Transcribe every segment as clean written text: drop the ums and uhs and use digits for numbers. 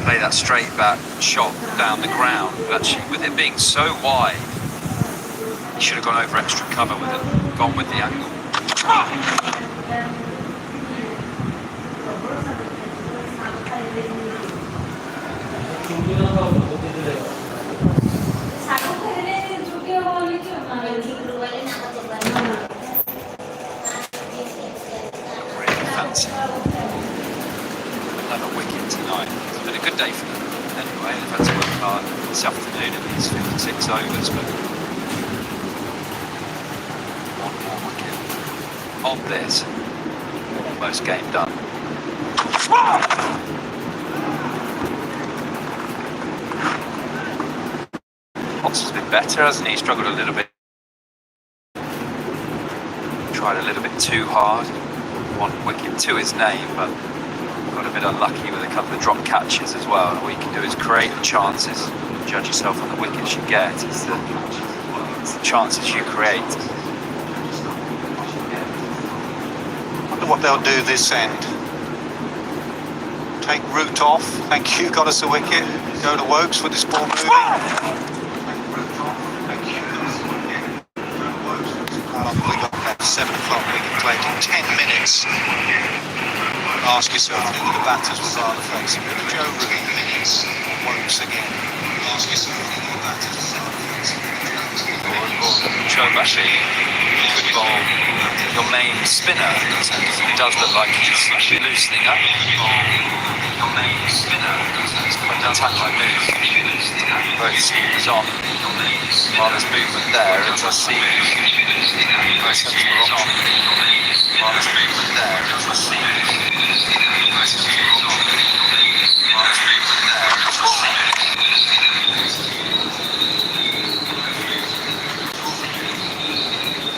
play that straight back shot down the ground. But actually, with it being so wide, he should have gone over extra cover with it, gone with the angle. Really fancy another wicket tonight. It's been a good day for them. Anyway, they've had to work hard this afternoon in these 56 overs, but one more wicket on this. Almost game done. Potts has been better, hasn't he? Struggled a little bit. Tried a little bit too hard. One wicket to his name, but got a bit unlucky with a couple of drop catches as well. And what you can do is create chances. Judge yourself on the wickets you get. It's the chances you create. Wonder what they'll do this end. Take Root off. Thank you. Got us a wicket. Go to Wokes with this ball moving. We got that 7 o'clock wicket played in 10 minutes. Ask yourself who the batters was rather facing. Joe Root, Wokes again. Ask yourself who the batters was rather facing. Joe Bashy could bowl your main spinner. It does look like he's loosening up. Your main spinner. Quite an attack-like move. Both spinners on. While there's movement there, it does seem very sensible option. While there's movement there, it does seem very sensible option. While there's movement there, it does seem.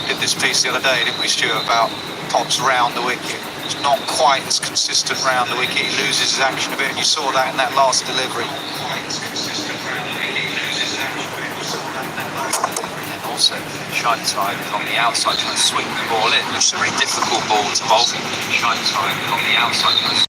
Did this piece the other day, didn't we, Stuart, about Potts round the wicket? It's not quite as consistent round the wicket. He loses his action a bit, and you saw that in that last delivery. Also, Shine Time is on the outside trying to swing the ball in. It's a very difficult ball to bowl. Shine Time is on the outside trying to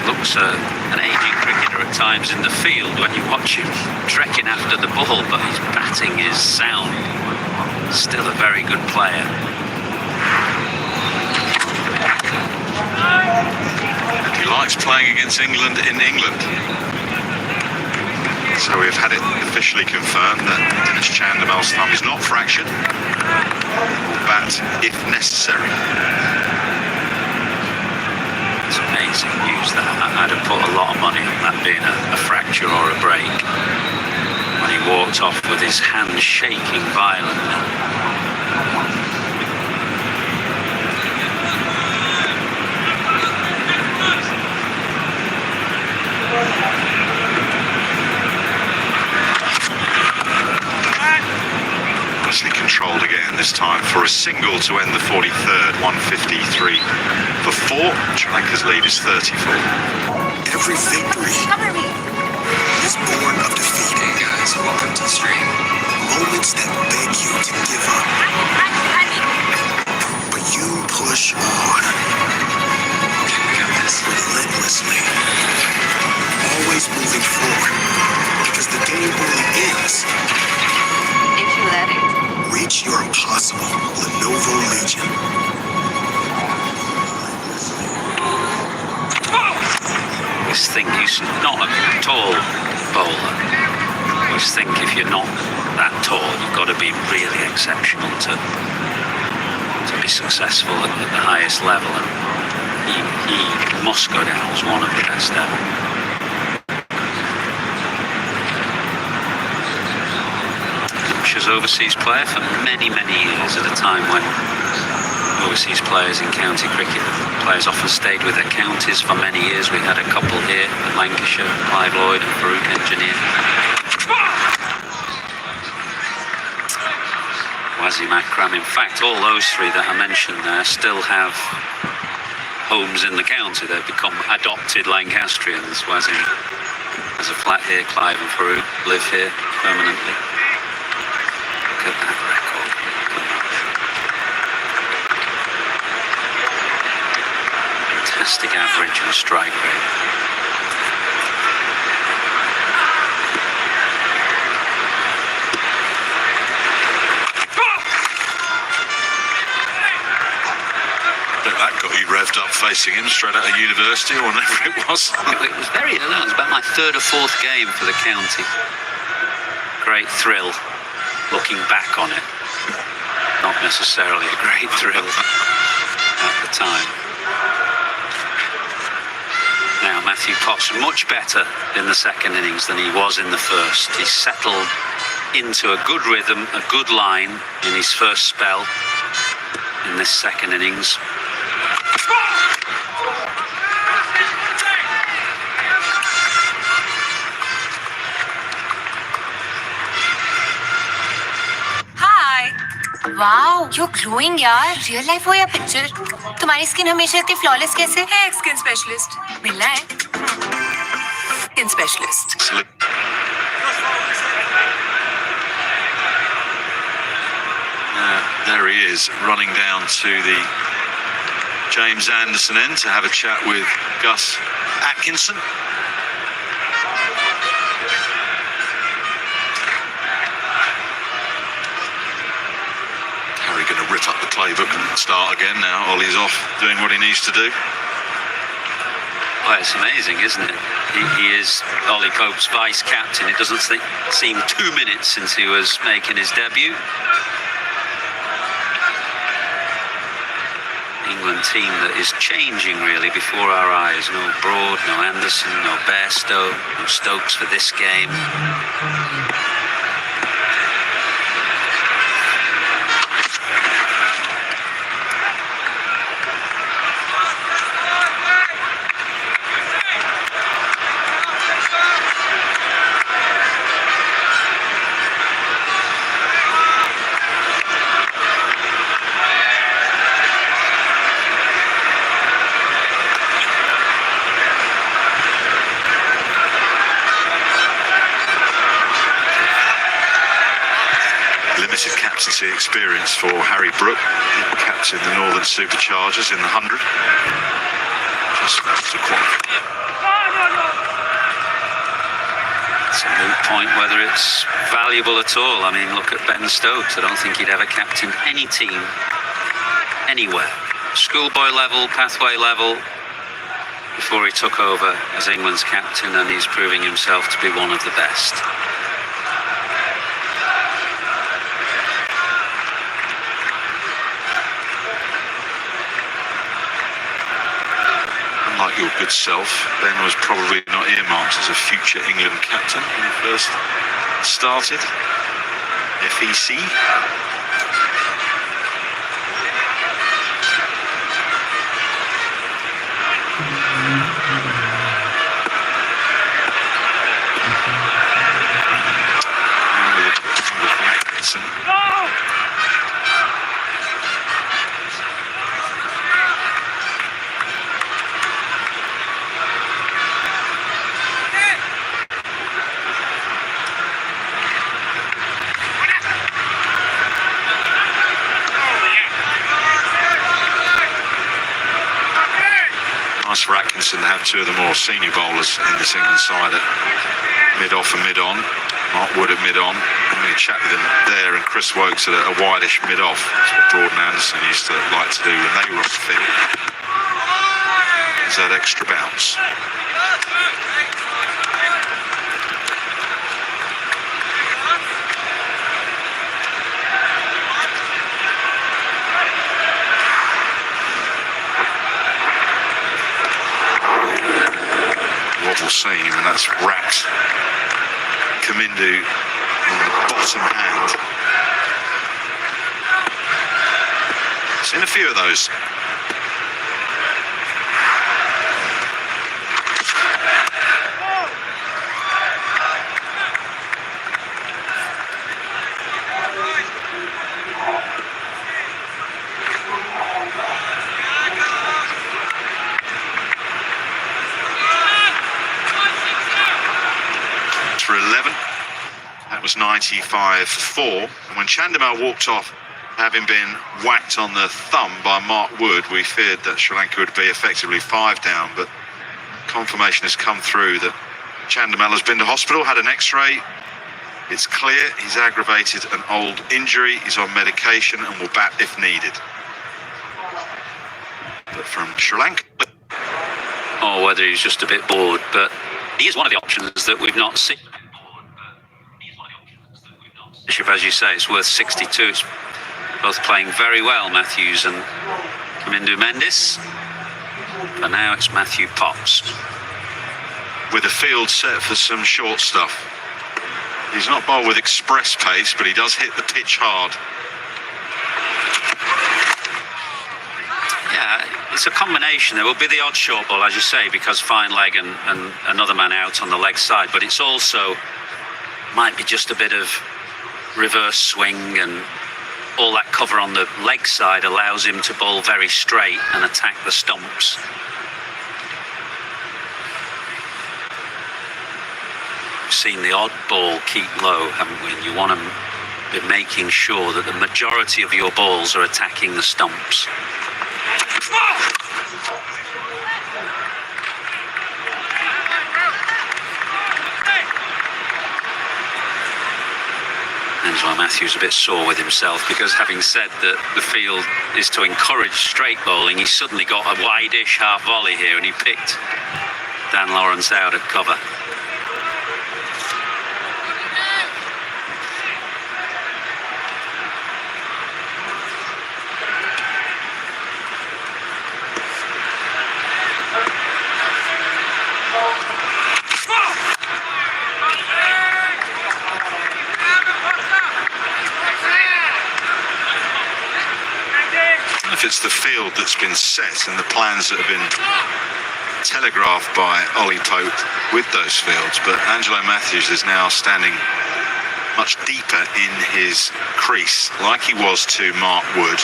looks an aging cricketer at times in the field when you watch him trekking after the ball, but his batting is sound. Still a very good player. He likes playing against England in England. So we've had it officially confirmed that Dinesh Chandimal's thumb is not fractured. Will bat if necessary. It's amazing news that. I'd have put a lot of money on that being a fracture or a break. When he walked off with his hand shaking violently. Controlled again, this time for a single to end the 43rd, 153 for 4. Sri Lanka's lead is 34. Every victory is born of defeat. Hey guys, welcome to the stream. Moments that beg you to give up. But you push on. Okay, we got this. Relentlessly. Always moving forward. Because the game only ends if you let it. Reach your impossible. Lenovo Legion. Always think he's not a tall bowler. Always think if you're not that tall, you've got to be really exceptional to be successful at the highest level. And he must go down as one of the best ever. As overseas player for many years, at a time when overseas players in county cricket, players often stayed with their counties for many years. We had a couple here at Lancashire, Clive Lloyd and Farouk Engineer. Wasim Akram. In fact, all those three that I mentioned there still have homes in the county. They've become adopted Lancastrians. Wasim has a flat here, Clive and Farouk live here permanently. Look at that record. Fantastic average and strike rate. That got you revved up facing him straight out of university or whatever it was. It was very early. It was about my third or fourth game for the county. Great thrill looking back on it. Not necessarily a great thrill at the time. Now Matthew Potts much better in the second innings than he was in the first. He settled into a good rhythm, a good line in his first spell in this second innings. Wow, you glowing यार. Real life हो या picture? तुम्हारी skin हमेशा इतनी flawless कैसे है? एक skin specialist मिलना है. Skin specialist. There he is, running down to the James Anderson end to have a chat with Gus Atkinson. Going to rip up the playbook and start again now. Ollie's off doing what he needs to do. Well, it's amazing, isn't it? He is Ollie Pope's vice captain. It doesn't seem 2 minutes since he was making his debut. England team that is changing really before our eyes. No Broad, no Anderson, no Bairstow, no Stokes for this game. Captaincy experience for Harry Brook, captain the Northern Superchargers in the 100. Just to qualify. It's a moot point whether it's valuable at all. I mean, look at Ben Stokes. I don't think he'd ever captained any team anywhere. Schoolboy level, pathway level, before he took over as England's captain, and he's proving himself to be one of the best. Unlike your good self, Ben was probably not earmarked as a future England captain when he first started. FEC. Nice for Atkinson to have two of the more senior bowlers in this England side at mid-off and mid-on. Mark Wood at mid-on. I'm going to chat with him there, and Chris Wokes at a wideish mid-off. That's what Broad and Anderson used to like to do when they were off the field. Is that extra bounce? Wobble seam, and that's wrapped Kamindu on the bottom hand. Seen a few of those. For 11, that was 95 for 4. And when Chandimal walked off, having been whacked on the thumb by Mark Wood, we feared that Sri Lanka would be effectively 5 down, but confirmation has come through that Chandimal has been to hospital, had an x-ray. It's clear he's aggravated an old injury, he's on medication and will bat if needed. But from Sri Lanka, Or whether he's just a bit bored, but he is one of the options that we've not seen. As you say, it's worth 62. It's both playing very well, Matthews and Kamindu Mendis. But now it's Matthew Potts. with the field set for some short stuff. He's not bowled with express pace, but he does hit the pitch hard. Yeah, it's a combination. There will be the odd short ball, as you say, because fine leg and another man out on the leg side, but it's also might be just a bit of reverse swing, and all that cover on the leg side allows him to bowl very straight and attack the stumps. We've seen the odd ball keep low, haven't we? And you want to be making sure that the majority of your balls are attacking the stumps. Angelo Matthews a bit sore with himself, because having said that the field is to encourage straight bowling, he's suddenly got a wide-ish half volley here, and he picked Dan Lawrence out at cover. If it's the field that's been set and the plans that have been telegraphed by Ollie Pope with those fields, but Angelo Matthews is now standing much deeper in his crease, like he was to Mark Wood.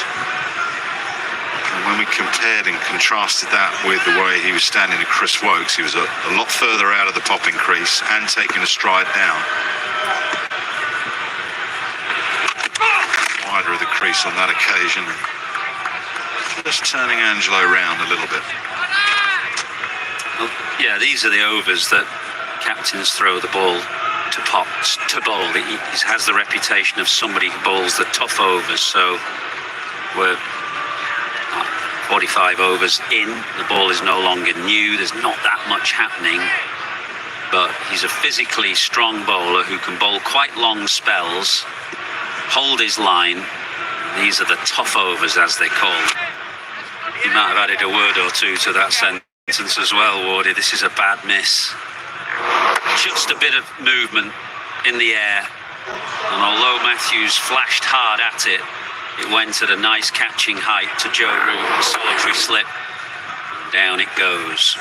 And when we compared and contrasted that with the way he was standing to Chris Wokes, he was a lot further out of the popping crease and taking a stride down. Wider of the crease on that occasion. Just turning Angelo round a little bit. Well, yeah, these are the overs that captains throw the ball to Potts to bowl. He has the reputation of somebody who bowls the tough overs, so we're 45 overs in. The ball is no longer new. There's not that much happening. But he's a physically strong bowler who can bowl quite long spells, hold his line. These are the tough overs, as they call them. You might have added a word or two to that sentence as well, Wardy. This is a bad miss. Just a bit of movement in the air. And although Matthews flashed hard at it, it went at a nice catching height to Joe Root, a solitary slip. Down it goes.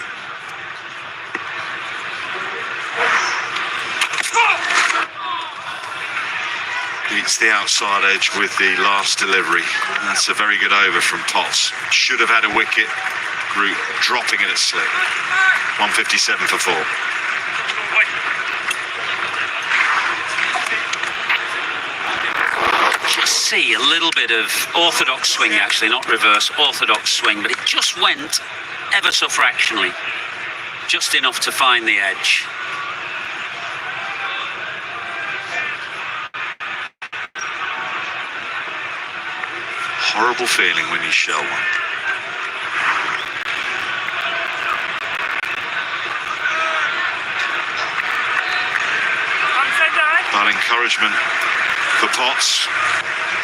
Beats the outside edge with the last delivery. That's a very good over from Potts. Should have had a wicket. Root dropping it at slip. 157 for 4. Just see a little bit of orthodox swing, actually, not reverse, orthodox swing, but it just went ever so fractionally. Just enough to find the edge. Horrible feeling when you shell one. But encouragement for Potts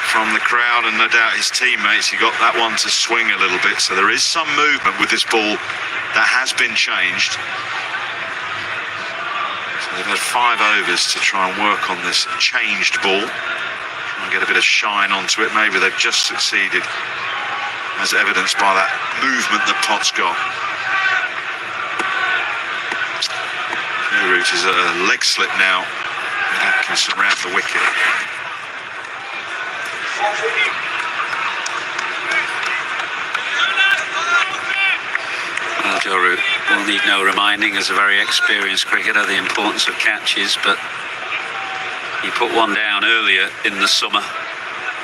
from the crowd and no doubt his teammates. He got that one to swing a little bit, so there is some movement with this ball that has been changed. So they've had 5 overs to try and work on this changed ball and get a bit of shine onto it. Maybe they've just succeeded, as evidenced by that movement that Potts got. Root is a leg slip now. Atkinson round the wicket. Well, Joe Root will need no reminding as a very experienced cricketer the importance of catches, but he put one down earlier in the summer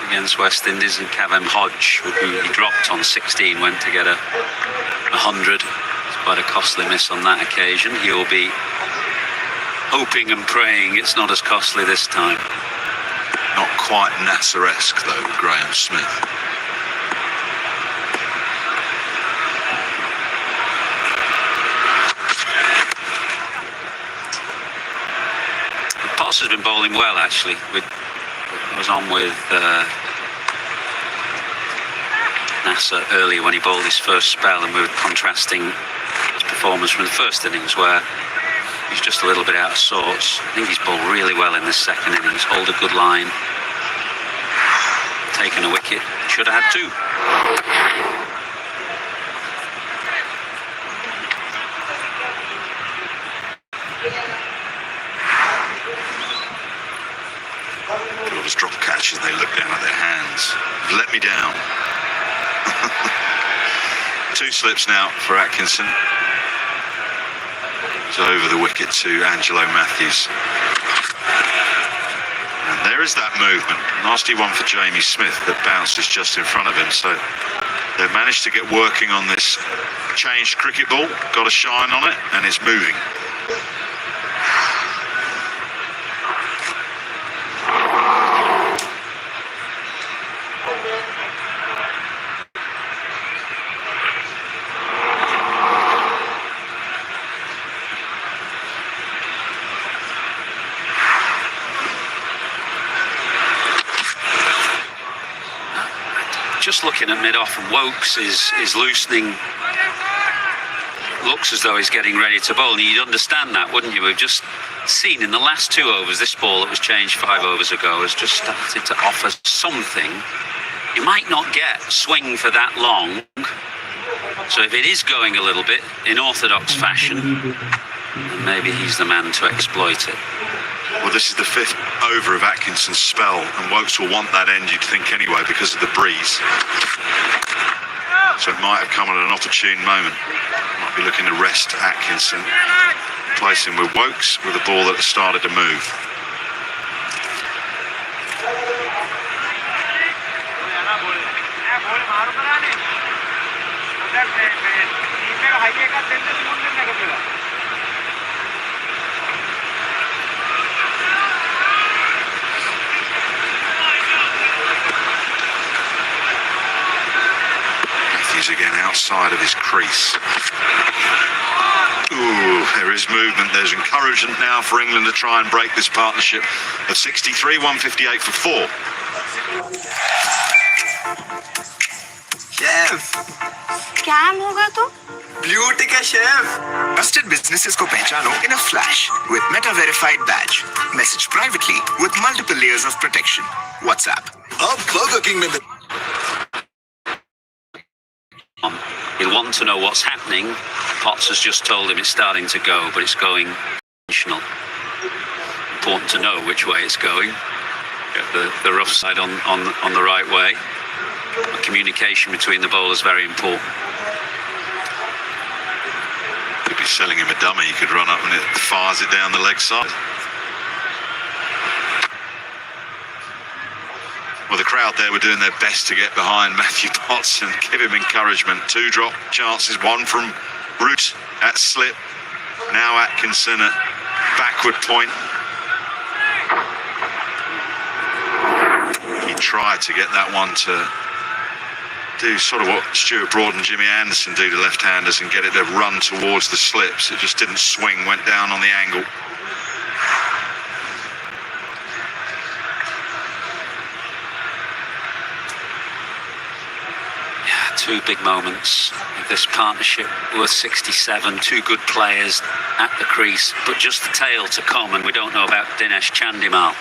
against West Indies, and Cavem Hodge, who he dropped on 16, went to get a 100. It's quite a costly miss on that occasion. He'll be hoping and praying it's not as costly this time. Not quite Nasser-esque though, Graham Smith. Potts has been bowling well, actually. I was on with Nasser earlier when he bowled his first spell, and we were contrasting his performance from the first innings, where he's just a little bit out of sorts. I think he's bowled really well in this second innings. Hold a good line. Taken a wicket. Should have had 2. Bowlers drop catches and they look down at their hands. You've let me down. 2 slips now for Atkinson. Over the wicket to Angelo Matthews. And there is that movement. Nasty one for Jamie Smith that bounces just in front of him. So they've managed to get working on this changed cricket ball, got a shine on it, and it's moving. Just looking at mid-off, and Wokes is loosening. Looks as though he's getting ready to bowl, and you'd understand that, wouldn't you? We've just seen in the last 2 overs, this ball that was changed 5 overs ago has just started to offer something. You might not get swing for that long, so if it is going a little bit in orthodox fashion, then maybe he's the man to exploit it. Well, this is the 5th over of Atkinson's spell, and Wokes will want that end, you'd think anyway, because of the breeze. So it might have come at an opportune moment. Might be looking to rest Atkinson, place him with Wokes with a ball that has started to move. side of his crease. Ooh, there is movement. There's encouragement now for England to try and break this partnership of 63, 158 for 4. Chef scam होगा तो beauty का chef trusted businesses को पहचानो in a flash with Meta verified badge. Message privately with multiple layers of protection. WhatsApp. अब Burger King में He'll want to know what's happening. Potts has just told him it's starting to go, but it's going intentional. Important to know which way it's going. Get the rough side on the right way. The communication between the bowlers very important. Could be selling him a dummy. He could run up and it fires it down the leg side. Well, the crowd there were doing their best to get behind Matthew Potts and give him encouragement. 2 drop chances, 1 from Root at slip. Now Atkinson at backward point. He tried to get that one to do sort of what Stuart Broad and Jimmy Anderson do to left-handers and get it to run towards the slips. It just didn't swing, went down on the angle. Yeah, 2 big moments of this partnership worth 67. 2 good players at the crease, but just the tail to come, and we don't know about Dinesh Chandimal.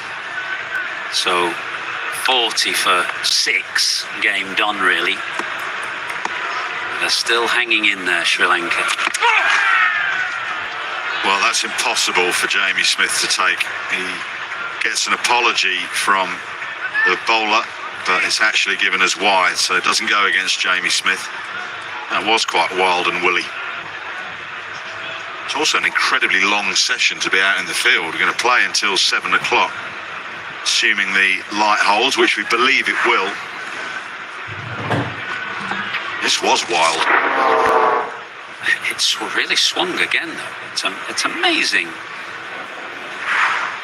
So 40 for 6, game done really. They're still hanging in there, Sri Lanka. Well, that's impossible for Jamie Smith to take. He gets an apology from the bowler, but it's actually given as wide, so it doesn't go against Jamie Smith. That was quite wild and woolly. It's also an incredibly long session to be out in the field. We're going to play until 7 o'clock. Assuming the light holds, which we believe it will. This was wild. It's really swung again, though. It's amazing,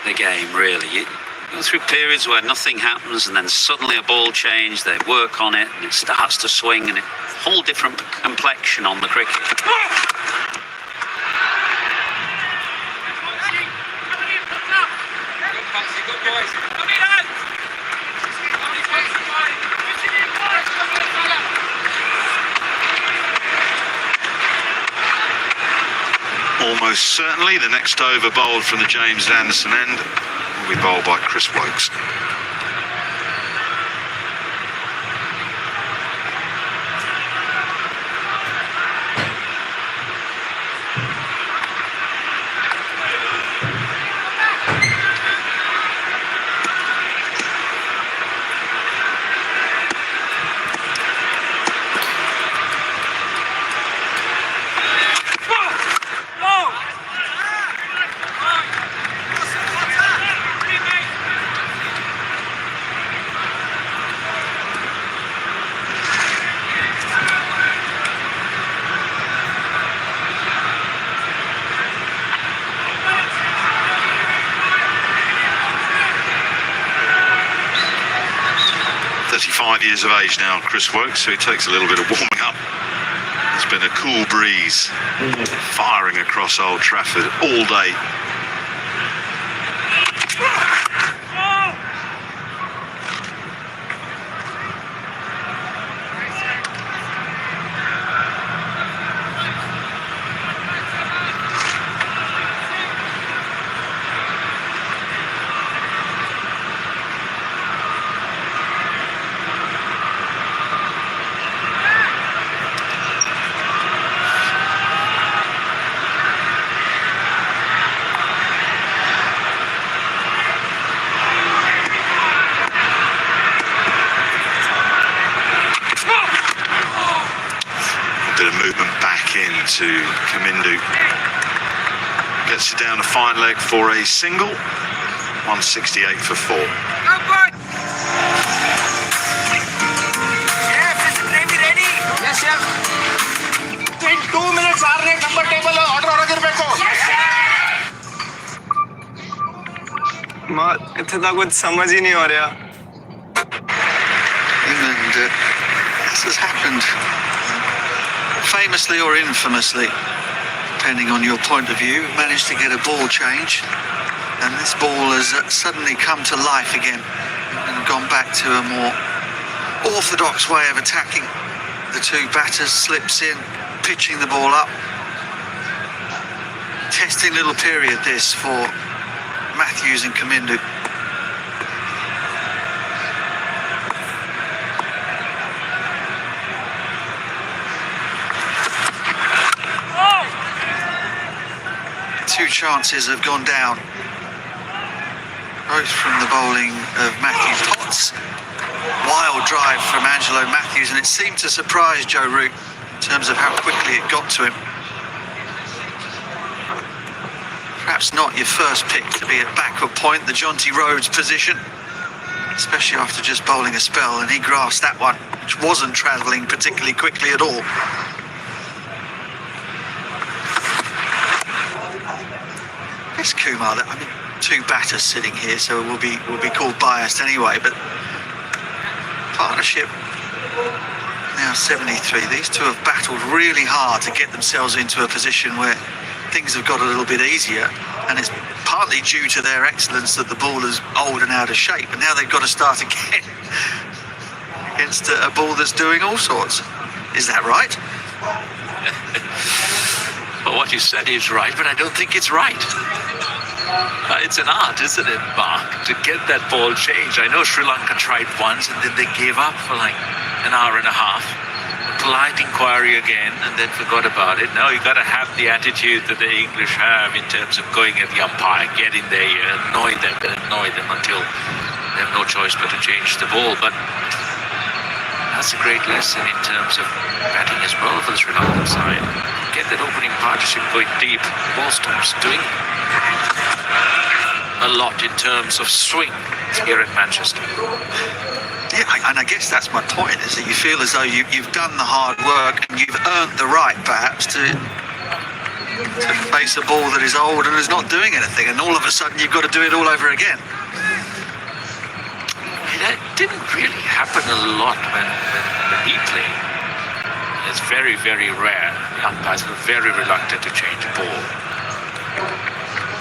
the game, really. You go through periods where nothing happens, and then suddenly a ball change, they work on it, and it starts to swing, and a whole different complexion on the cricket. Almost certainly the next over bowled from the James Anderson end will be bowled by Chris Wokes. Years of age now, Chris Wokes, so it takes a little bit of warming up. It's been a cool breeze firing across Old Trafford all day. To Kamindu, gets it down a fine leg for a single. 168 for 4. Chef, is the gravy ready? Yes, chef. In 2 minutes, our number table order ಆಗಿರಬೇಕು. माँ इतना तक कुछ समझ ही नहीं हो रहा. England, this has happened. famously or infamously, depending on your point of view, managed to get a ball change, and this ball has suddenly come to life again and gone back to a more orthodox way of attacking. The two batters slips in, pitching the ball up. Testing little period this for Matthews and Kamindu. Two chances have gone down, both from the bowling of Matthews. Potts, wild drive from Angelo Matthews, and it seemed to surprise Joe Root in terms of how quickly it got to him. Perhaps not your first pick to be at backward point, the Jonty Rhodes position, especially after just bowling a spell, and he grasped that one, which wasn't travelling particularly quickly at all. Yes, Kumar, I mean, two batters sitting here, so we'll be called biased anyway, but partnership now 73. These two have battled really hard to get themselves into a position where things have got a little bit easier, and it's partly due to their excellence that the ball is old and out of shape, and now they've got to start again against a ball that's doing all sorts. Is that right? Well, what you said is right, but I don't think it's right. It's an art, isn't it, Mark, to get that ball changed. I know Sri Lanka tried once and then they gave up for like an hour and a half. A polite inquiry again and then forgot about it. Now you've got to have the attitude that the English have in terms of going at the umpire, getting there, annoy them until they have no choice but to change the ball. But that's a great lesson in terms of batting as well for the Sri Lankan side. Get that opening partnership going deep. The ball stops doing a lot in terms of swing here at Manchester. Yeah, and I guess that's my point, is that you feel as though you've done the hard work and you've earned the right, perhaps, to face a ball that is old and is not doing anything, and all of a sudden you've got to do it all over again. That didn't really happen a lot when he played. It's very, very rare. The umpires were very reluctant to change a ball.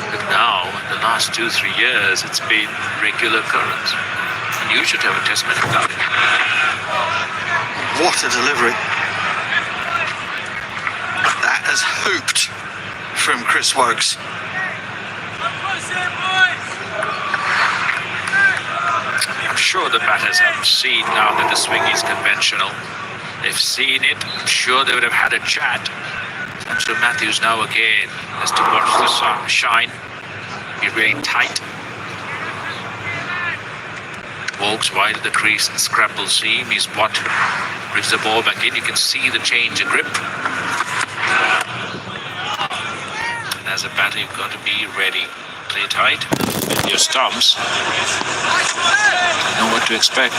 But now, in the last 2-3 years, it's been regular occurrence. And you should have a testament about it. What a delivery. That has hooped from Chris Wokes. I'm sure the batters have seen now that the swing is conventional. They've seen it. I'm sure they would have had a chat. So Matthews now again has to watch the sun shine. Be really tight. Wokes wide of the crease and scramble seam is what brings the ball back in. You can see the change in grip. And as a batter, you've got to be ready. Play tight with your stumps. You know what to expect.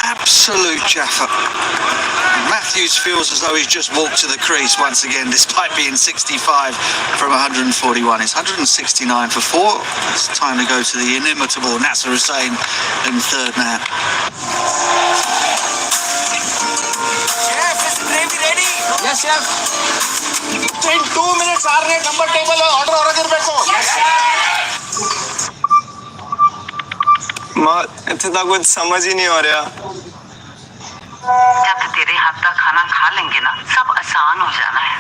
Absolute Jaffa. Matthews feels as though he's just walked to the crease once again, despite being 65 from 141. It's 169 for 4. It's time to go to the inimitable Nasser Hussain in third man. Chef, is the gravy ready? Yes, chef. So in 2 minutes, our number table order Yes, माँ इतने तक कुछ समझ ही नहीं हो रहा। जब तेरे हाथ का खाना खा लेंगे ना, सब आसान हो जाना है।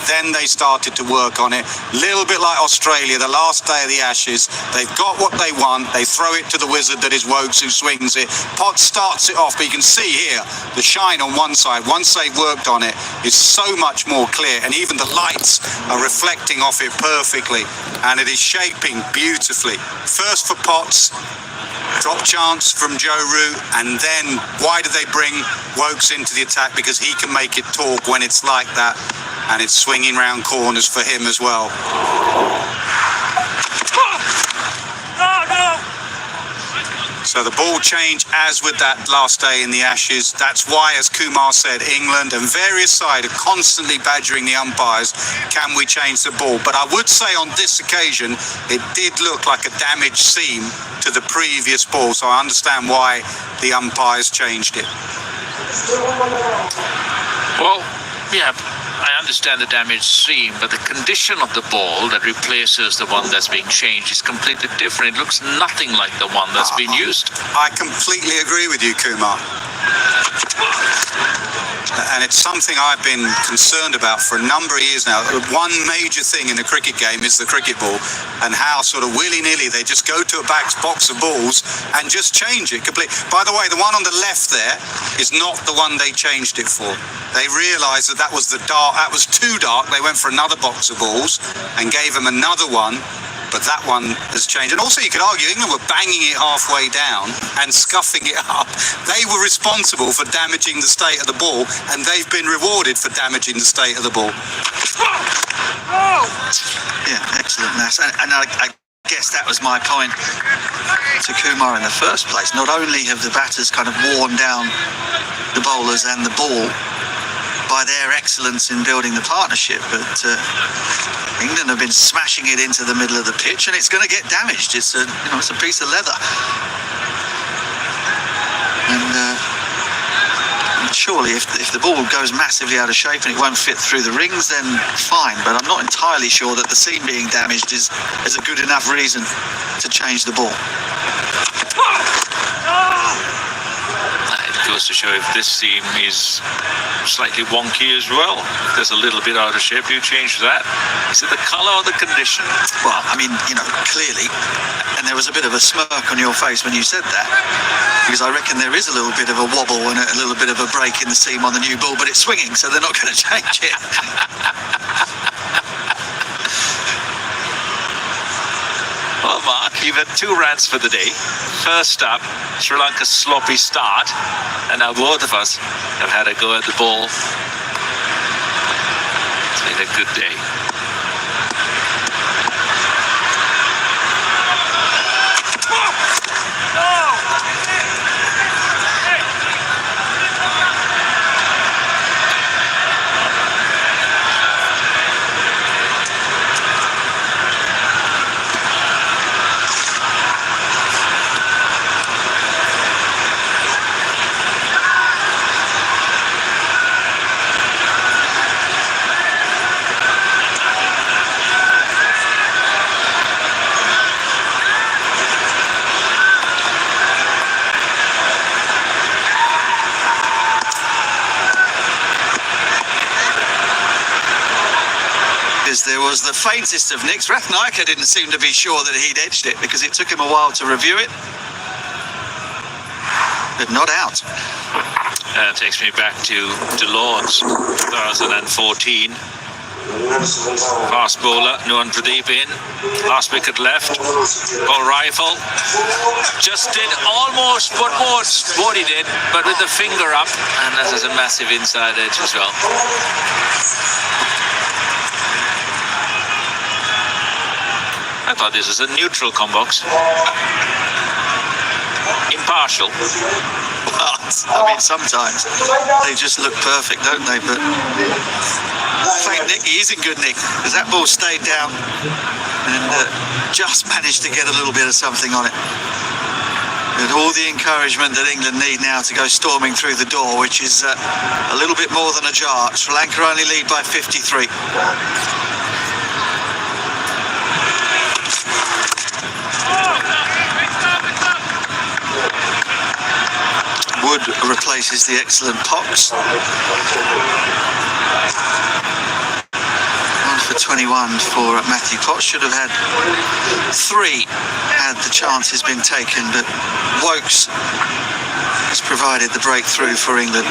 Then they started to work on it. Little bit like Australia, the last day of the Ashes. They've got what they want. They throw it to the wizard that is Wokes, who swings it. Potts starts it off, but you can see here the shine on one side. Once they've worked on it, is so much more clear, and even the lights are reflecting off it perfectly, and it is shaping beautifully. First for Potts, drop chance from Joe Root, and then why do they bring Wokes into the attack? Because he can make it talk when it's like that, and it's swinging round corners for him as well. So the ball change, as with that last day in the Ashes. That's why, as Kumar said, England and various sides are constantly badgering the umpires, can we change the ball? But I would say on this occasion, it did look like a damaged seam to the previous ball, so I understand why the umpires changed it. Well, yeah, I understand the damaged seam, but the condition of the ball that replaces the one that's being changed is completely different. It looks nothing like the one that's been used. I completely agree with you, Kumar. And it's something I've been concerned about for a number of years now. One major thing in a cricket game is the cricket ball, and how sort of willy-nilly they just go to a box of balls and just change it completely. By the way, the one on the left there is not the one they changed it for. They realised that that was too dark. They went for another box of balls and gave them another one. But that one has changed. And also you could argue England were banging it halfway down and scuffing it up. They were responsible for damaging the state of the ball, and they've been rewarded for damaging the state of the ball. Yeah, excellent, Nas. And I guess that was my point to Kumar in the first place. Not only have the batters kind of worn down the bowlers and the ball by their excellence in building the partnership, but England have been smashing it into the middle of the pitch, and it's going to get damaged. It's a piece of leather, and surely if the ball goes massively out of shape and it won't fit through the rings, then fine. But I'm not entirely sure that the seam being damaged is a good enough reason to change the ball. Goes to show if this seam is slightly wonky as well. If there's a little bit out of shape, you change that. Is it the colour or the condition? Well, I mean, clearly, and there was a bit of a smirk on your face when you said that, because I reckon there is a little bit of a wobble and a little bit of a break in the seam on the new ball, but it's swinging, so they're not going to change it. Well, Mark, you've had 2 rants for the day. First up, Sri Lanka's sloppy start, and now both of us have had a go at the ball. It's been a good day. There was the faintest of nicks. Rathnayaka didn't seem to be sure that he'd edged it because it took him a while to review it, but not out. That takes me back to Lords 2014. Fast bowler Nuwan Pradeep in, last wicket left, ball rifle, just did almost what he did, but with the finger up, and that is a massive inside edge as well. I thought this was a neutral combox. Impartial. Well, I mean, sometimes they just look perfect, don't they? But faint nick, he is in good nick, because that ball stayed down and just managed to get a little bit of something on it. With all the encouragement that England need now to go storming through the door, which is a little bit more than ajar. Sri Lanka only lead by 53. Wood replaces the excellent Potts. 21 for Matthew Potts. Should have had 3 had the chances been taken, but Wokes has provided the breakthrough for England.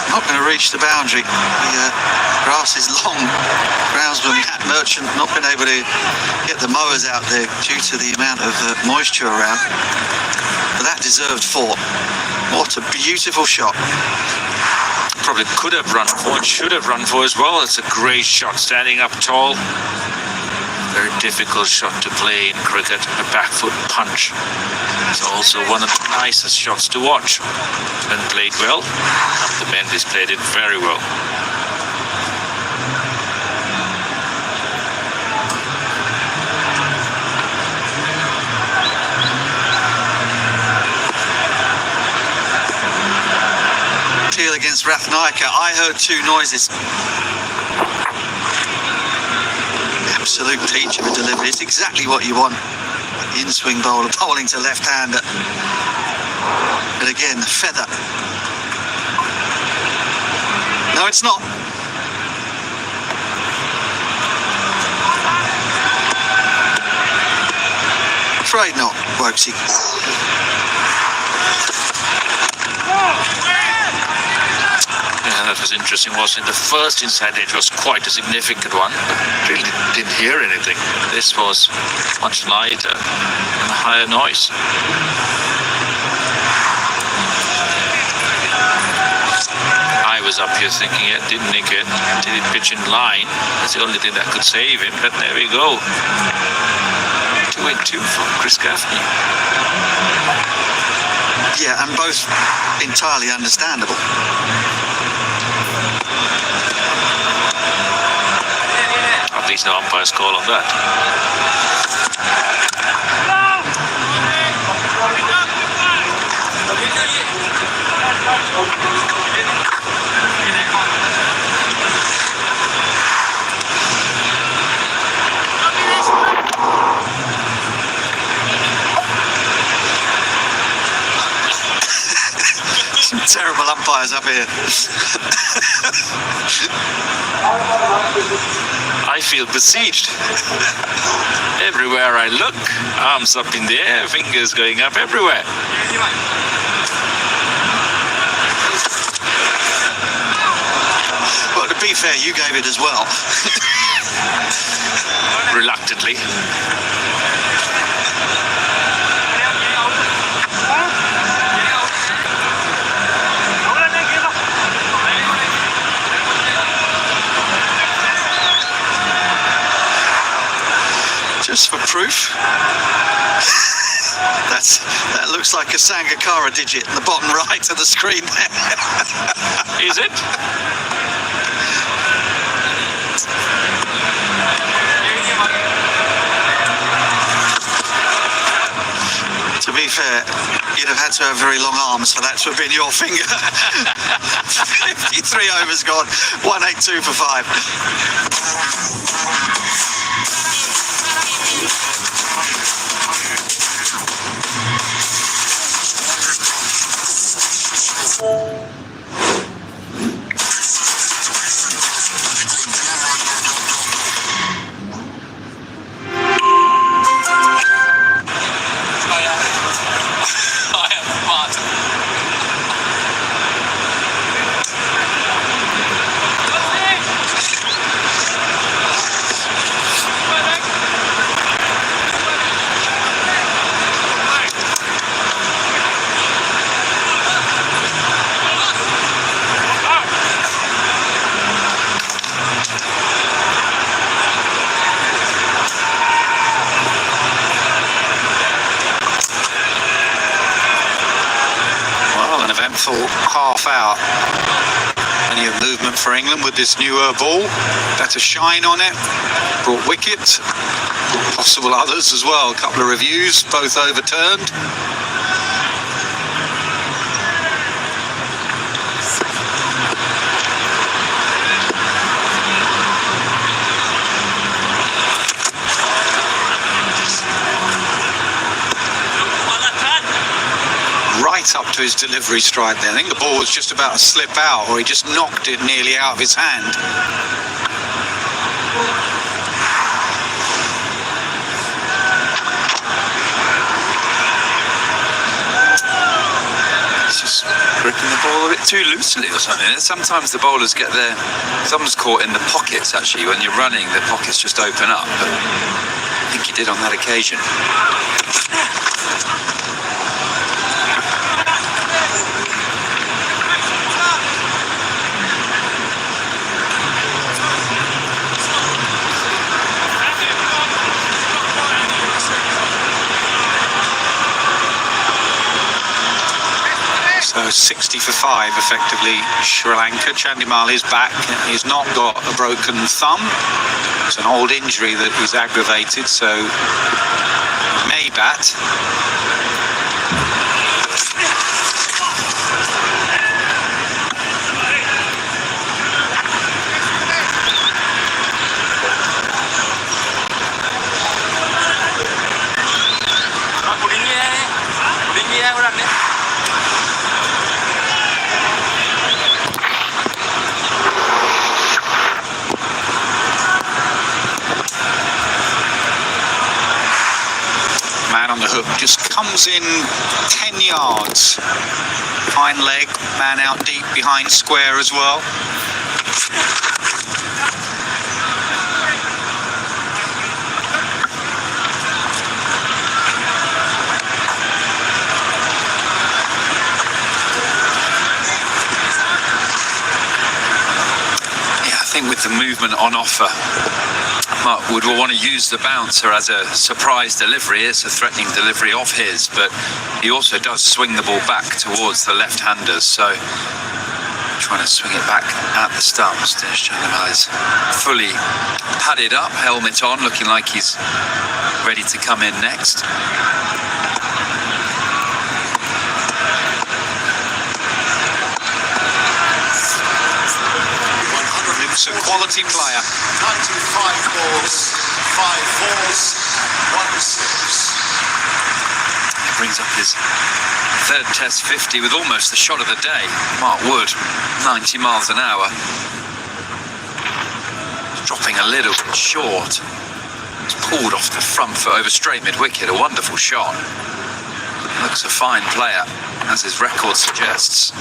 Not going to reach the boundary. The grass is long. Groundsman Matt Merchant not been able to get the mowers out there due to the amount of moisture around. But that deserved 4. What a beautiful shot. Probably could have run for and should have run for as well. It's a great shot, standing up tall. Very difficult shot to play in cricket, a back foot punch. It's also one of the nicest shots to watch. When played well, the Mendes played it very well. Against Rathnayaka, I heard 2 noises. Absolute peach of a delivery. It's exactly what you want. In-swing bowler bowling to left-hander. But again, the feather. No, it's not. Afraid not, Wokesy. That was interesting, wasn't it? The first inside edge was quite a significant one, but really didn't hear anything. This was much lighter and a higher noise. I was up here thinking it didn't nick it, did it pitch in line? That's the only thing that could save him, but there we go. 2-2 for Chris Gaffney. Yeah, and both entirely understandable. At least no umpire's call on that. Some terrible umpires up here. I feel besieged. Everywhere I look, arms up in the air, fingers going up everywhere. Well, to be fair, you gave it as well. Reluctantly. Just for proof. That looks like a Sangakkara digit in the bottom right of the screen there. Is it? be fair, you'd have had to have very long arms for that to have been your finger. 53 overs gone, 182 for 5. Half out. Plenty of movement for England with this newer ball. Better shine on it. Brought wicket. Possible others as well. A couple of reviews, both overturned. Right up to his delivery stride there. I think the ball was just about to slip out, or he just knocked it nearly out of his hand. He's just gripping the ball a bit too loosely or something. Sometimes the bowlers get their thumbs caught in the pockets, actually. When you're running, the pockets just open up. But I think he did on that occasion. So 60 for 5, effectively, Sri Lanka. Chandimal is back. He's not got a broken thumb. It's an old injury that he's aggravated, so he may bat. Man on the hook just comes in 10 yards. Fine leg, man out deep behind square as well. I think with the movement on offer, Mark would want to use the bouncer as a surprise delivery. It's a threatening delivery of his, but he also does swing the ball back towards the left-handers, so trying to swing it back at the stumps. Dinesh Chandimal is fully padded up, helmet on, looking like he's ready to come in next. It's a quality player. 95 balls, 5 fours, 1 six. He brings up his third Test 50 with almost the shot of the day. Mark Wood, 90 miles an hour. Dropping a little bit short. It's pulled off the front foot over straight mid-wicket. A wonderful shot. Looks a fine player, as his record suggests.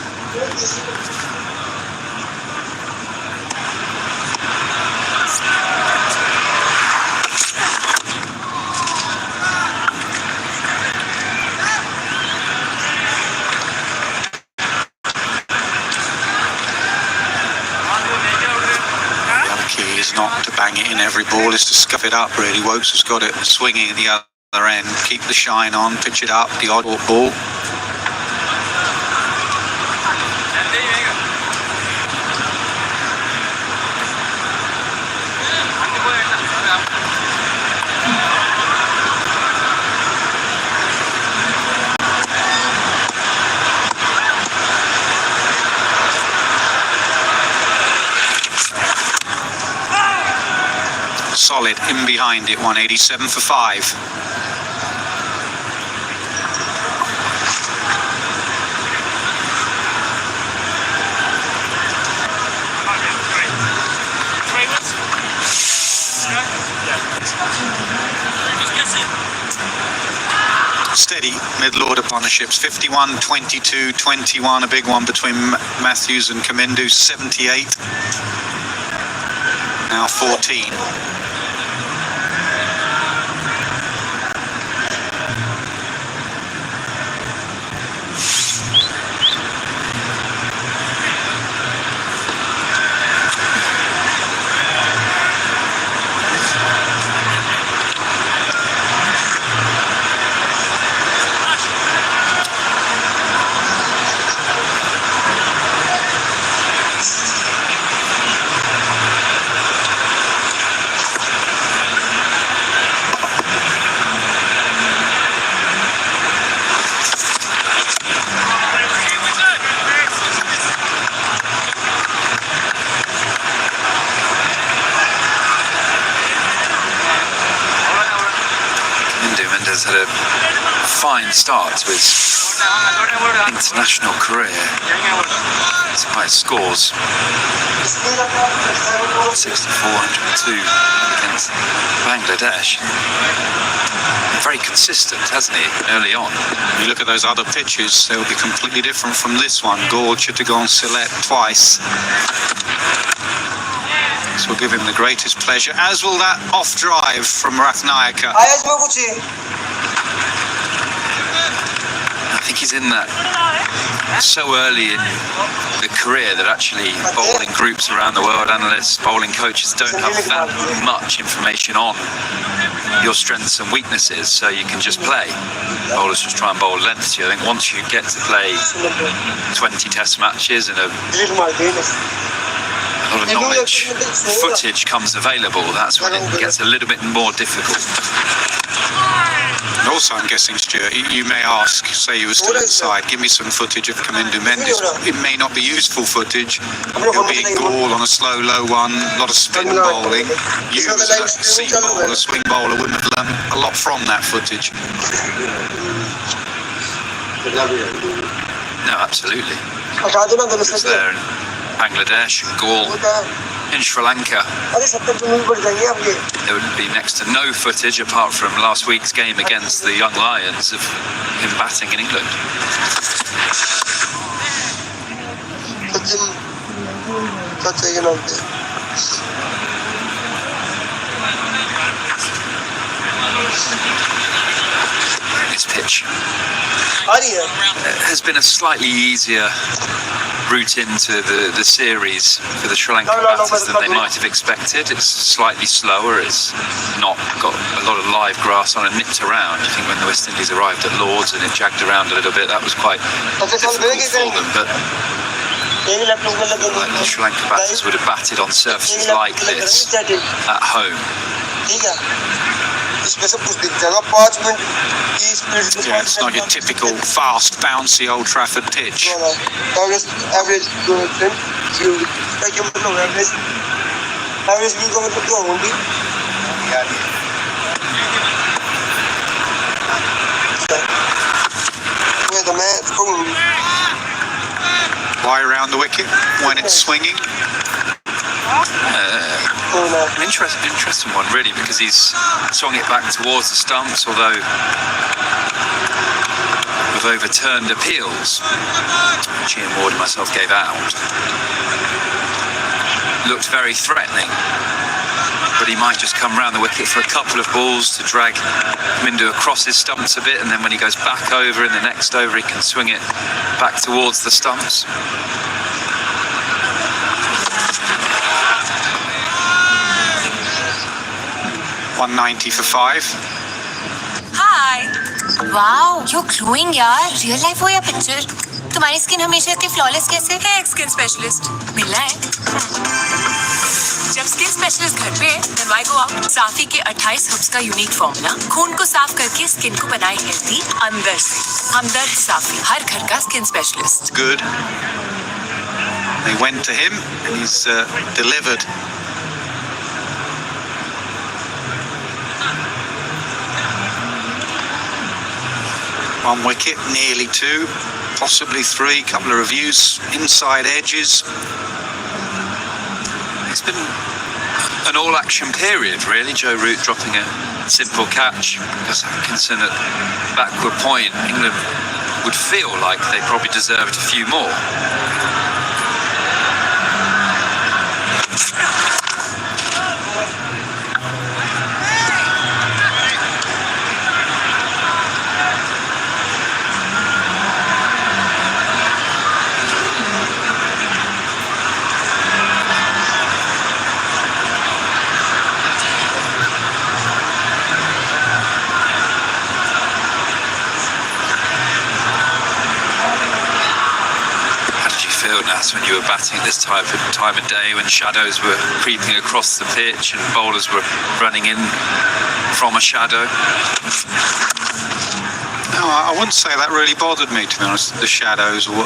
Is not to bang it in every ball, is to scuff it up really. Wokes has got it swinging at the other end, keep the shine on, pitch it up, the odd ball. solid. In behind it, 187 for 5. Steady middle order partnerships. 51, 22, 21. A big one between Matthews and Kamindu. 78. Now 14. Has had a fine start to his international career. His highest scores 64-102 against Bangladesh. Very consistent, hasn't he, early on? You look at those other pitches, they'll be completely different from this one. Gorge, Chittagong, Sylhet twice. This will give him the greatest pleasure, as will that off drive from Rathnayaka. I think he's in that so early in the career that actually bowling groups around the world, analysts, bowling coaches don't have that much information on your strengths and weaknesses, so you can just play. Bowlers just try and bowl length to you. I think once you get to play 20 test matches and a lot of knowledge, footage comes available, that's when it gets a little bit more difficult. And also, I'm guessing, Stuart, you may ask, say you were still inside, give me some footage of Kamindu Mendes. It may not be useful footage. It'll be Gaul on a slow, low one, a lot of spin bowling. You as a seam bowler, swing bowler, wouldn't have learned a lot from that footage. No, absolutely. He was there in Bangladesh and Gaul, in Sri Lanka. There would be next to no footage apart from last week's game against the Young Lions of him batting in England. This pitch has been a slightly easier route into the series for the Sri Lankan batters than they might have expected. It's slightly slower, it's not got a lot of live grass on and nipped around. I think when the West Indies arrived at Lords and it jagged around a little bit, that was quite difficult for them, but the Sri Lankan batters would have batted on surfaces like this at home. Yeah, it's not your typical fast, bouncy Old Trafford pitch. Why around the wicket when it's swinging? An interesting one, really, because he's swung it back towards the stumps, although we've overturned appeals, which Ian Ward and myself gave out. Looked very threatening, but he might just come round the wicket for a couple of balls to drag Kamindu across his stumps a bit, and then when he goes back over in the next over, he can swing it back towards the stumps. 190 for 5. Hi. Wow, you're glowing, यार. Real life हो या picture? तुम्हारी skin हमेशा इतनी flawless कैसे है? Skin specialist. मिलना है? जब स्किन स्पेशलिस्ट घर पे है, then why go out? साफी के 28 हर्ब्स का यूनिक फॉर्मूला खून को साफ करके स्किन को बनाए हेल्दी अंदर से. हमदर्द साफी, हर घर का skin specialist. Good. They went to him and he's delivered. 1 wicket, nearly 2, possibly 3, couple of reviews, inside edges. It's been an all-action period, really. Joe Root dropping a simple catch because Atkinson at backward point. England would feel like they probably deserved a few more. When you were batting at this time of day, when shadows were creeping across the pitch and bowlers were running in from a shadow? No, I wouldn't say that really bothered me, to be honest. The shadows, or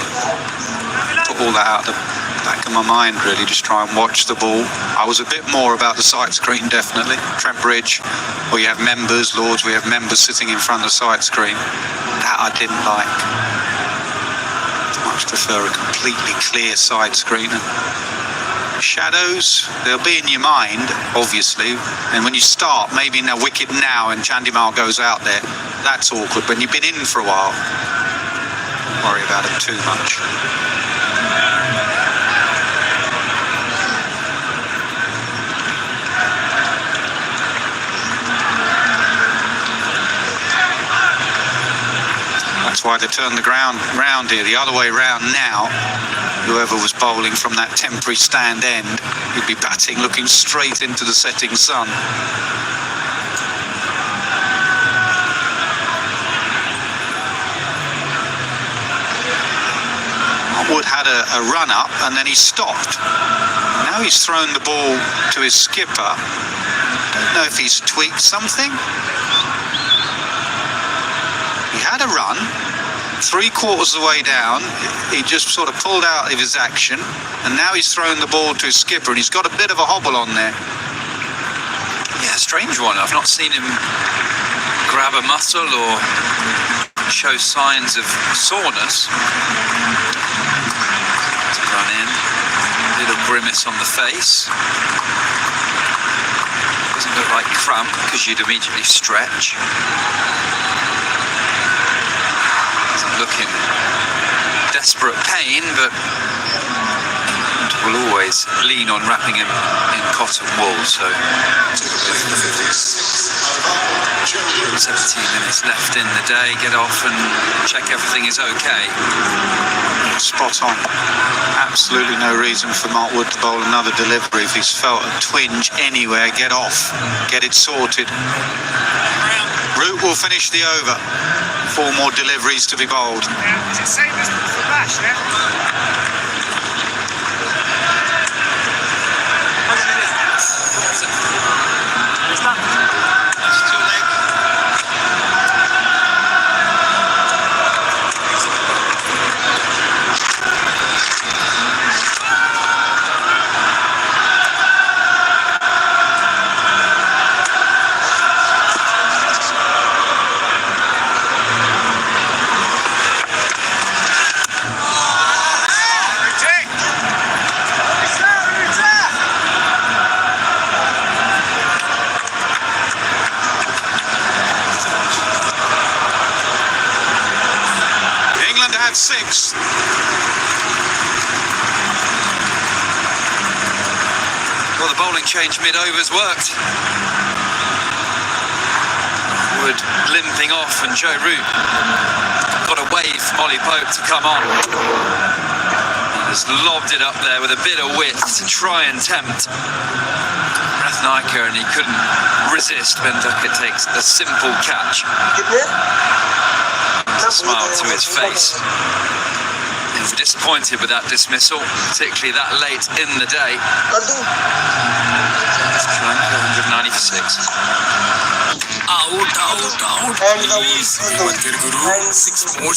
put all that out the back of my mind, really. Just try and watch the ball. I was a bit more about the sight screen, definitely. Trent Bridge, where you have members, Lords, we have members sitting in front of the sight screen. That I didn't like. I prefer a completely clear side screen. Shadows, they'll be in your mind, obviously, and when you start, maybe in a wicket now and Chandimal goes out there, that's awkward. When you've been in for a while, don't worry about it too much. That's why they turned the ground round here, the other way round now. Whoever was bowling from that temporary stand end, he'd be batting looking straight into the setting sun. Wood had a run up and then he stopped. Now he's thrown the ball to his skipper. Don't know if he's tweaked something. He had a run, 3/4 of the way down, he just sort of pulled out of his action, and now he's thrown the ball to his skipper, and he's got a bit of a hobble on there. Yeah, strange one. I've not seen him grab a muscle or show signs of soreness. To run in, a little grimace on the face. Doesn't look like cramp, because you'd immediately stretch. Looking desperate pain, but will always lean on wrapping him in cotton wool. So 17 minutes left in the day, get off and check everything is okay. Spot on. Absolutely no reason for Mark Wood to bowl another delivery. If he's felt a twinge anywhere, get off, get it sorted. Root will finish the over. 4 more deliveries to be bowled. Is it same as for Bash, yeah? It's too late. At 6. Well, the bowling change mid-overs worked. Wood limping off, and Joe Root got a wave from Ollie Pope to come on. Just lobbed it up there with a bit of width to try and tempt Rathnaiker, and he couldn't resist. Ben Duckett takes a simple catch. A smile to his face. He's disappointed with that dismissal, particularly that late in the day. Lanka 190 for 6. Out. Please. 6 more.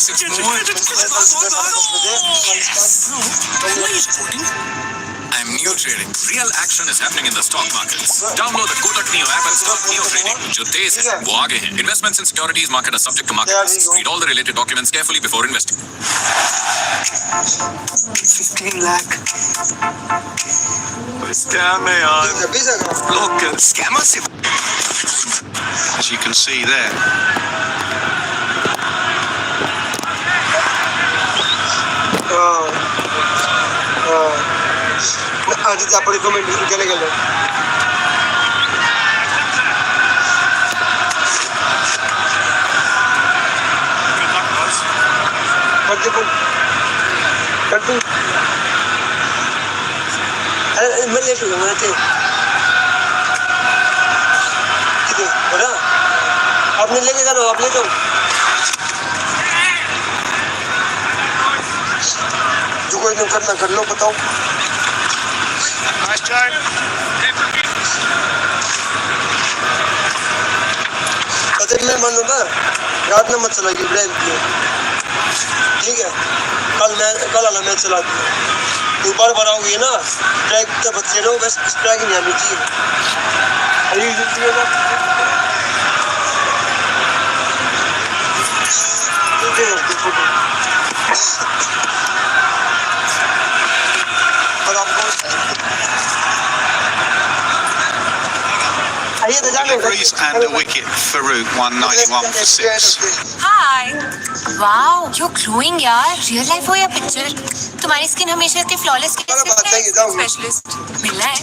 and Neo Trading. Real action is happening in the stock markets. Download the Kotak Neo app and start Neo Trading. जो तेज है, वो आगे है. Investments in securities market are subject to market risks. Read all the related documents carefully before investing. 15 lakh. Scam है यार. Look, scammers. As you can see there. आधी चापड़ी को मैं गले गले अरे मैं लेट हो गया मैं थे किधर बड़ा आपने लेके जाओ आप ले जाओ जो कोई नहीं करना कर लो बताओ Nice try. अरे मैं मानूंगा रात में मत चलाइए ब्रेन ठीक है कल आना मैं चला दूँ बार बार आओगी ना ट्रैक के बच्चे लोग बस ट्रैक नहीं आनी चाहिए Deliveries and a wicket. Farouk 191 for 6. Hi wow you glowing यार रियल लाइफ हो या पिक्चर तुम्हारी स्किन हमेशा इतनी फ्लॉलेस कैसे है स्पेशलिस्ट मिलना है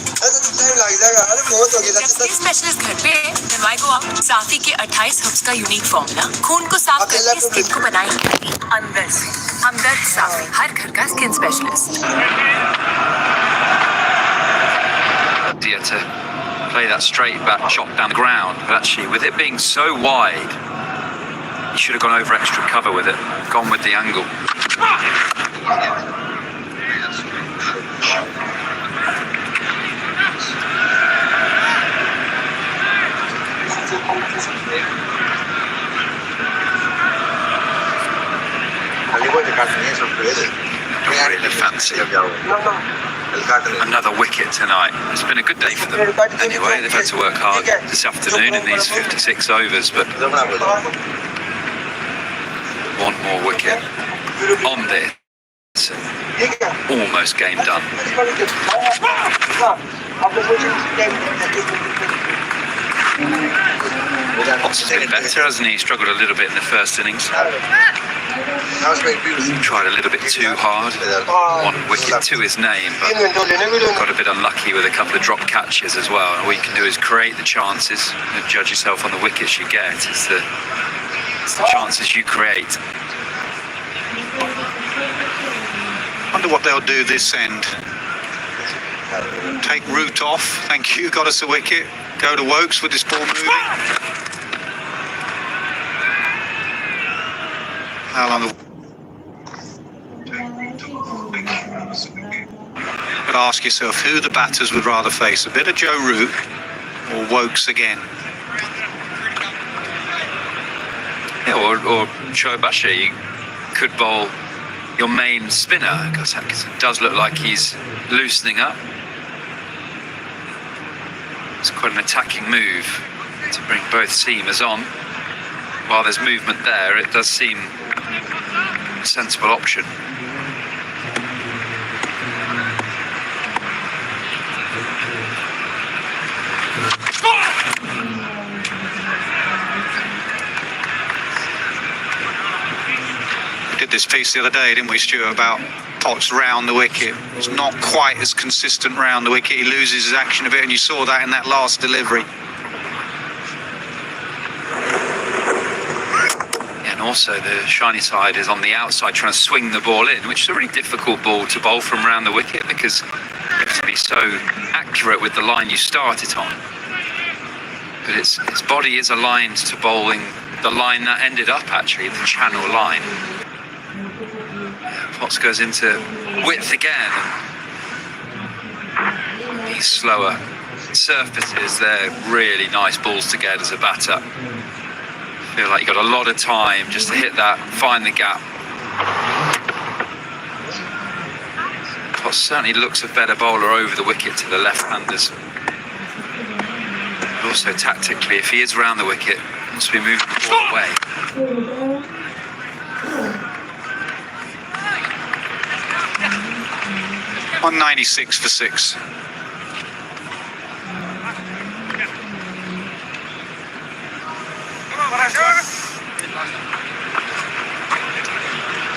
स्पेशलिस्ट घर पे then why go out साफी के 28 हर्ब्स का यूनिक फॉर्मूला खून को साफ करके स्किन को बनाएंगे अंदर से हमदर्द साफी हर घर का skin specialist To play that straight back shot down the ground, but actually with it being so wide, you should have gone over extra cover with it, gone with the angle. Really fancy. Another wicket tonight. It's been a good day for them. Anyway, they've had to work hard this afternoon in these 56 overs, but one more wicket on this. Almost game done. Potts has been better, hasn't he? Struggled a little bit in the first innings. Tried a little bit too hard. One wicket to his name, but got a bit unlucky with a couple of drop catches as well. And all you can do is create the chances and judge yourself on the wickets you get. It's the chances you create. Wonder what they'll do this end. Take Root off. Thank you. Got us a wicket. Go to Wokes with this ball moving. How long? But ask yourself who the batters would rather face, a bit of Joe Root or Wokes again. Yeah, or Shoaib Ashar. You could bowl your main spinner because Atkinson does look like he's loosening up. It's quite an attacking move to bring both seamers on. While there's movement there, it does seem a sensible option. We did this piece the other day, didn't we, Stuart, about Potts round the wicket. It's not quite as consistent round the wicket. He loses his action a bit, and you saw that in that last delivery. And also the shiny side is on the outside trying to swing the ball in, which is a really difficult ball to bowl from round the wicket because you have to be so accurate with the line you start it on. But its body is aligned to bowling the line that ended up actually, the channel line. Potts goes into width again. These slower surfaces, they're really nice balls to get as a batter. Feel like you've got a lot of time just to hit that, find the gap. well, certainly looks a better bowler over the wicket to the left-handers. But also tactically, if he is round the wicket, he must be moving the ball away. 196 for 6.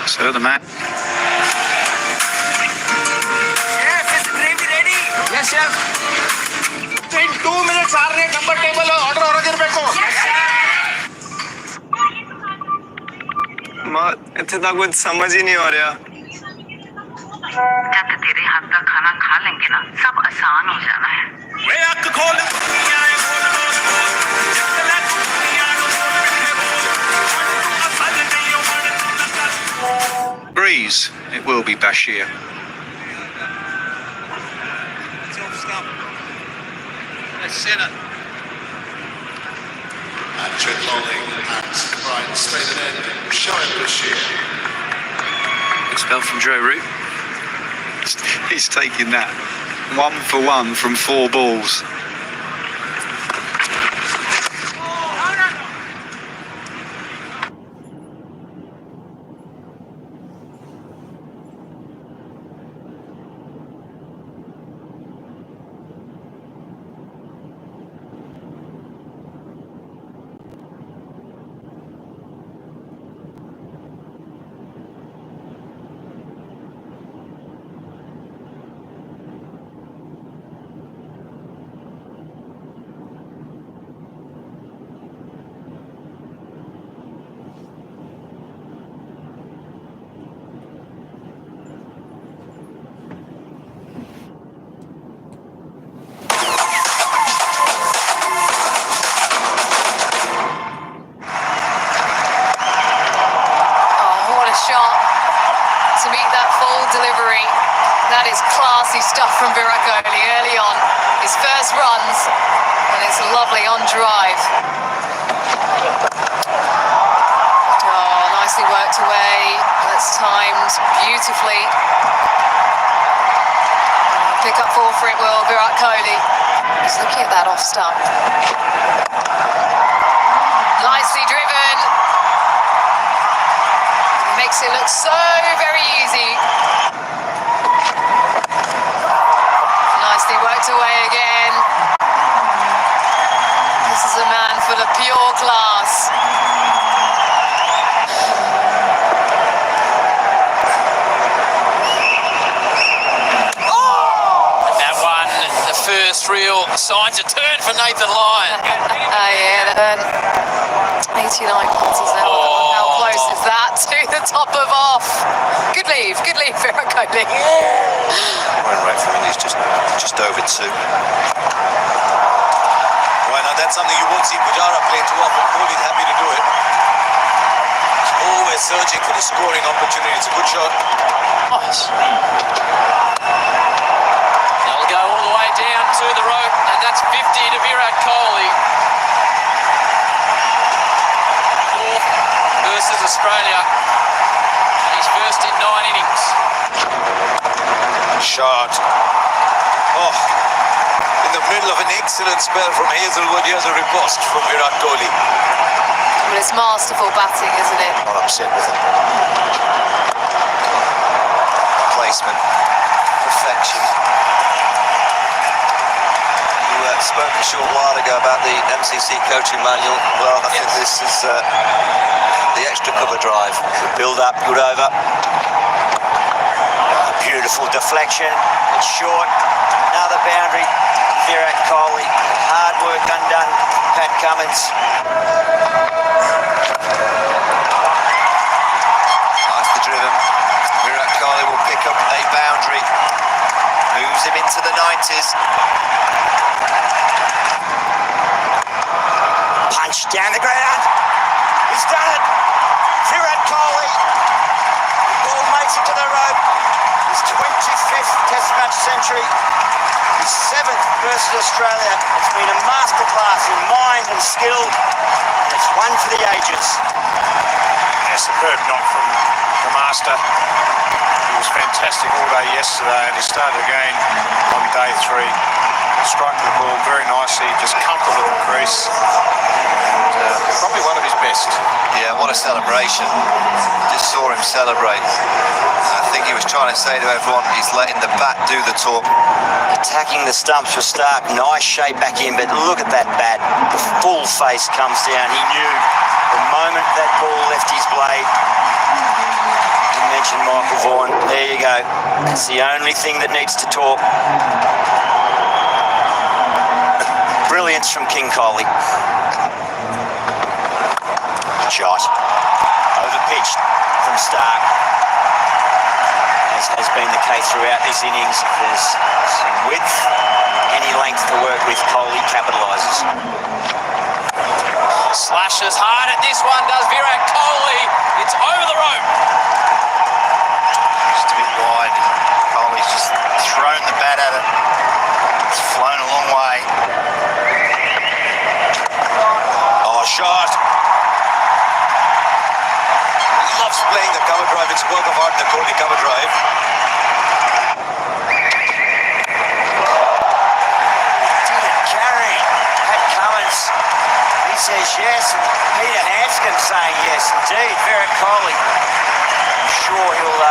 So the man. Yes, chef. In 2 minutes, आरने number table order ಹೊರಗಿರ್ಬೇಕು. माँ इतना कुछ समझ ही नहीं आ रहा. जब तेरे हाथ का खाना खा लेंगे ना सब आसान हो जाना है. Breeze. It will be Bashir. And Trent Lolling and Brian straight ahead, showing Bashir. Good spell from Joe Root. He's taking that 1 for 1 from 4 balls. To meet that full delivery, that is classy stuff from Virat Kohli early on. His first runs, and it's lovely on drive. Oh, nicely worked away. That's timed beautifully. Pick up 4 for it will, Virat Kohli. He's looking at that off stump. Nicely driven. Makes it look so very easy. Nicely worked away again. This is a man full of pure class. That one, the first real signs of turn for Nathan Lyon. Yeah, 89 passes now. How close is that to the top of off? Good leave, Virat Kohli. Run rate from India is just over 2. Right, now that's something you won't see Pujara play too often. Kohli's happy to do it. He's always searching for the scoring opportunity. It's a good shot. Nice. They'll go all the way down to the rope, and that's 50 to Virat Kohli. Fourth versus Australia. He's first in 9 innings. Shot. Oh, in the middle of an excellent spell from Hazelwood, here's a riposte from Virat Kohli. Well, it's masterful batting, isn't it? Not upset with it. Placement. Perfection. You spoke a short while ago about the MCC coaching manual. Well, I think this is the extra cover drive. The build up, good over. Beautiful deflection. It's short. Another boundary. Virat Kohli. Hard work undone. Pat Cummins. Nicely driven. Virat Kohli will pick up a boundary. Moves him into the 90s. Punch down the ground. He's done it. Virat Kohli. Ball makes it to the rope. His 25th Test match century. His 7th versus Australia. It's been a masterclass in mind and skill. It's one for the ages. Yeah, superb knock from the master. He was fantastic all day yesterday, and he started again on day 3. Striking the ball very nicely, just comfortable in the crease. And, probably one of his best. Yeah, what a celebration. Just saw him celebrate. I think he was trying to say to everyone, he's letting the bat do the talk. Attacking the stumps for Stark. Nice shape back in, but look at that bat. The full face comes down. He knew the moment that ball left his blade. You mentioned Michael Vaughan. There you go. It's the only thing that needs to talk. Brilliance from King Coley. Shot. Overpitched from Stark. As has been the case throughout this innings. If there's some width, any length to work with, Coley capitalises. Slashes hard at this one, does Virat Kohli. It's over the rope. Just a bit wide. Coley's just thrown the bat at it. It's flown a long way. Oh, shot. Loves playing the cover drive. It's work of art, the Kohli cover drive. Carry. Pat Cummins. He says yes. Peter Hanscom saying yes, indeed. Virat Kohli. I'm sure he'll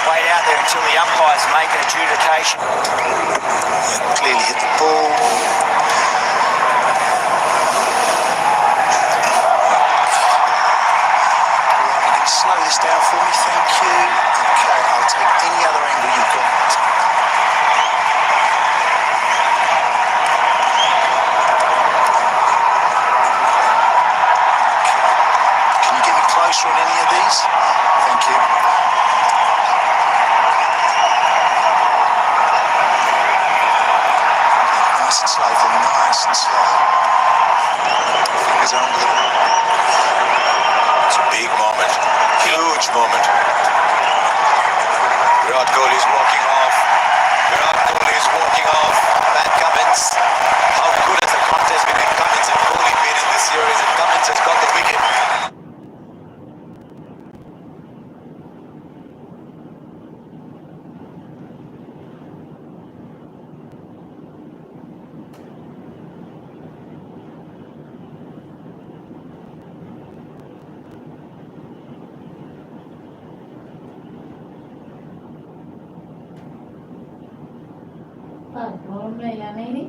wait out there until the umpires make an adjudication. Clearly hit the ball. Slow this down for me, thank you. Okay, I'll take any other angle you've got. Can you get me closer on any of these? Thank you. Nice and slow for me, nice and slow. Fingers are under the ball. It's a big moment. Huge moment. Virat Kohli is walking off. Virat Kohli is walking off. Pat Cummins. How good has the contest between Cummins and Kohli been in this series? And Cummins has got the wicket. Roll में या नहीं